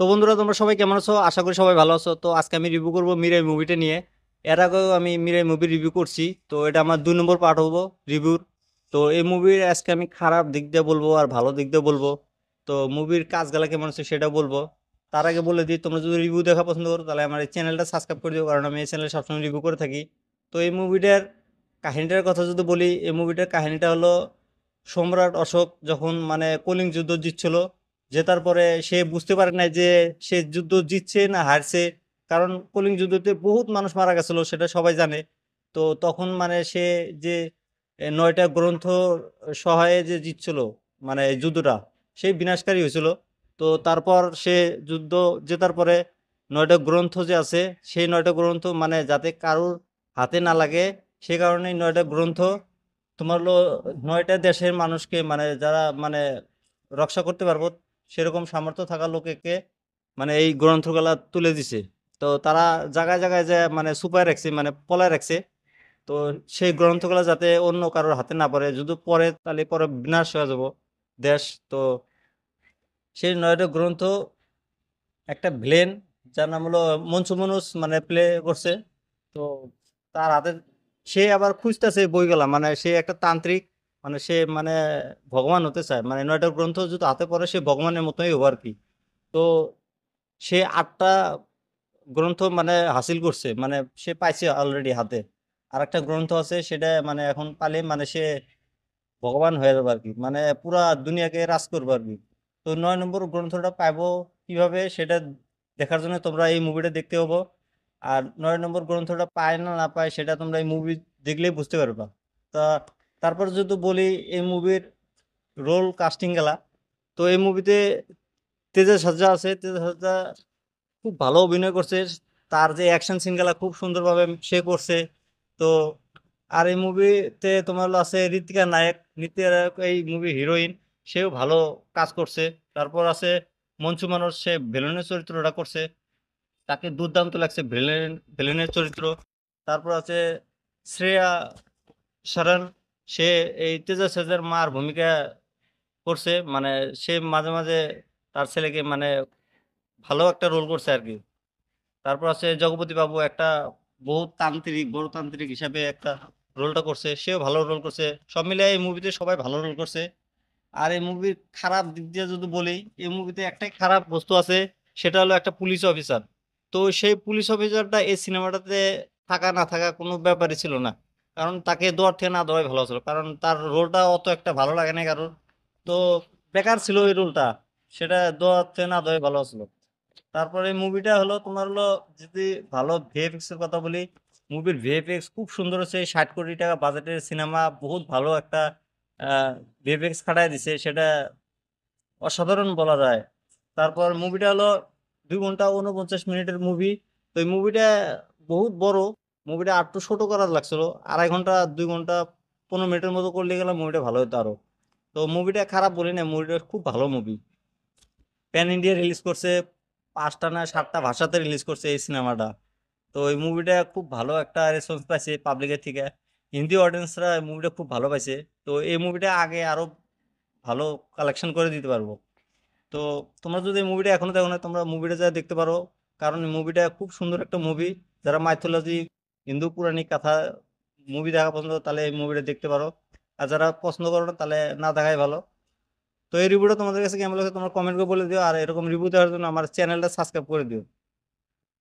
তো বন্ধুরা তোমরা সবাই কেমন আছো? আশা করি সবাই ভালো আছো। তো আজকে আমি রিভিউ করব মিরাই মুভিটা নিয়ে। এর আগেও আমি মিরাই মুভি রিভিউ করছি। তো এটা আমার ২ নম্বর পার্ট হবো রিভিউর। তো এই মুভির আজকে আমি খারাপ দিক দিয়ে বলবো আর ভালো দিক দিয়ে বলবো। তো মুভির কাজগুলা কেমন আছে সেটা বলবো। তার আগে বলে দিই, তোমরা যদি রিভিউ দেখা পছন্দ করো তাহলে আমার এই চ্যানেলটা সাবস্ক্রাইব করে দিও, কারণ আমি এই চ্যানেলে সবসময় রিভিউ করে থাকি। তো এই মুভিটার কাহিনীটার কথা যদি বলি, এই মুভিটার কাহিনীটা হলো সম্রাট অশোক যখন মানে কলিঙ্গ যুদ্ধ জিতছিল, জেতার পরে সে বুঝতে পারে না যে সে যুদ্ধ জিতছে না হারছে। কারণ কলিঙ্গ যুদ্ধতে বহুত মানুষ মারা গেছিল, সেটা সবাই জানে। তো তখন মানে সে যে ৯টা গ্রন্থ সহায়ে যে জিতছিল, মানে এই যুদ্ধটা সেই বিনাশকারী হয়েছিল। তো তারপর সে যুদ্ধ জেতার পরে ৯টা গ্রন্থ যে আছে, সেই ৯টা গ্রন্থ মানে যাতে কারোর হাতে না লাগে, সে কারণে ৯টা গ্রন্থ তোমার হলো ৯টা দেশের মানুষকে মানে যারা মানে রক্ষা করতে পারবো সেরকম সামর্থ্য থাকা লোকেকে মানে এই গ্রন্থগুলা তুলে দিছে। তো তারা জায়গায় জায়গায় যে মানে ছুপায় রাখছে, মানে পলায় রাখছে। তো সেই গ্রন্থগুলা যাতে অন্য কারোর হাতে না পড়ে, যদি পড়ে তাহলে পরে বিনাশ হয়ে যাব দেশ। তো সেই ৯টা গ্রন্থ একটা ভিলেন যার নাম হলো মনসু মনুস মানে প্লে করছে। তো তার হাতে সে আবার খুঁজতেছে বইগুলা, মানে সে একটা তান্ত্রিক, মানে সে মানে ভগবান হতে চায়, মানে ৯টা গ্রন্থ যদি হাতে পড়ে সে ভগবানের মতোই হবো আর কি। তো সে ৮টা গ্রন্থ মানে হাসিল করছে, মানে সে পাইছে অলরেডি হাতে। আর একটা গ্রন্থ আছে, সেটা মানে এখন পালে মানে সে ভগবান হয়ে যাবে আর কি, মানে পুরা দুনিয়াকে রাজ করবো আর কি। তো ৯ নম্বর গ্রন্থটা পাইবো কিভাবে সেটা দেখার জন্য তোমরা এই মুভিটা দেখতে হবো। আর ৯ নম্বর গ্রন্থটা পায় না না পায় সেটা তোমরা এই মুভি দেখলেই বুঝতে পারবা। তা তারপর যদি বলি এই মুভির রোল কাস্টিং গেলা, তো এই মুভিতে তেজা সাজ্জা আছে। তেজা সাজ্জা খুব ভালো অভিনয় করছে। তার যে অ্যাকশন সিনগুলা খুব সুন্দরভাবে সে করছে। তো আর এই মুভিতে তোমার হলো আছে ঋতিকা নায়ক। ঋতিকা নায়ক এই মুভি হিরোইন, সেও ভালো কাজ করছে। তারপর আছে মঞ্চু মানুষ, সে ভিলেনের চরিত্রটা করছে, তাকে দুর্দান্ত লাগছে ভিলেনের চরিত্র। তারপর আছে শ্রেয়া সরন, সে এই তেজা সেজের মার ভূমিকা করছে, মানে সে মাঝে মাঝে তার ছেলেকে মানে ভালো একটা রোল করছে আর কি। তারপর আছে জগপতি বাবু, একটা বহুত তান্ত্রিক বড় তান্ত্রিক হিসাবে একটা রোলটা করছে, সেও ভালো রোল করছে। সব মিলিয়ে এই মুভিতে সবাই ভালো রোল করছে। আর এই মুভির খারাপ দিক দিয়ে যদি বলি, এই মুভিতে একটাই খারাপ বস্তু আছে, সেটা হলো একটা পুলিশ অফিসার। তো সেই পুলিশ অফিসারটা এই সিনেমাটাতে থাকা না থাকা কোনো ব্যাপারই ছিল না। কারণ তাকে দেওয়ার থেকে না দেওয়াই ভালো ছিল, কারণ তার রোলটা অত একটা ভালো লাগে না কারোর। তো বেকার ছিল এই রোলটা, সেটা দেওয়ার থেকে না দেওয়াই ভালো ছিল। তারপরে মুভিটা হলো তোমার হলো যদি ভালো ভিএফএক্স এর কথা বলি, মুভির ভিএফএক্স খুব সুন্দর হচ্ছে। ৬০ কোটি টাকা বাজেটের সিনেমা, বহুত ভালো একটা ভিএফএক্স খাটায় দিছে, সেটা অসাধারণ বলা যায়। তারপর মুভিটা হলো ২ ঘন্টা ৪৯ মিনিটের মুভি। তো এই মুভিটা বহুত বড়, মুভিটা আরটু ছোট করার লাগছিল। ২.৫ ঘন্টা ২ ঘন্টা ১৫ মিনিটের মতো করলে গেলে মুভিটা ভালো হতো আরো। তো মুভিটা খারাপ বলি না, মুভিটা খুব ভালো মুভি। প্যান ইন্ডিয়া রিলিজ করছে, ৫টা না ৭টা ভাষাতে রিলিজ করছে এই সিনেমাটা। তো এই মুভিটা খুব ভালো একটা রেসপন্স পাইছে পাবলিকের থেকে। হিন্দি অডিয়েন্সরা এই মুভিটা খুব ভালো পাইছে। তো এই মুভিটা আগে আরো ভালো কালেকশন করে দিতে পারবো। তো তোমরা যদি এই মুভিটা এখনো দেখো না, তোমরা মুভিটা যা দেখতে পারো, কারণ এই মুভিটা খুব সুন্দর একটা মুভি। যারা মাইথোলজি, হিন্দু পৌরাণিক কথা মুভি দেখা পছন্দ তাহলে এই মুভিটা দেখতে পারো। আর যারা পছন্দ করো না তাহলে না দেখাই ভালো। তো এই রিভিউটা তোমাদের কাছে কেমন লাগে তোমরা কমেন্ট করে বলে দিও, আর এরকম রিভিউ দেওয়ার জন্য আমার চ্যানেলটা সাবস্ক্রাইব করে দিও।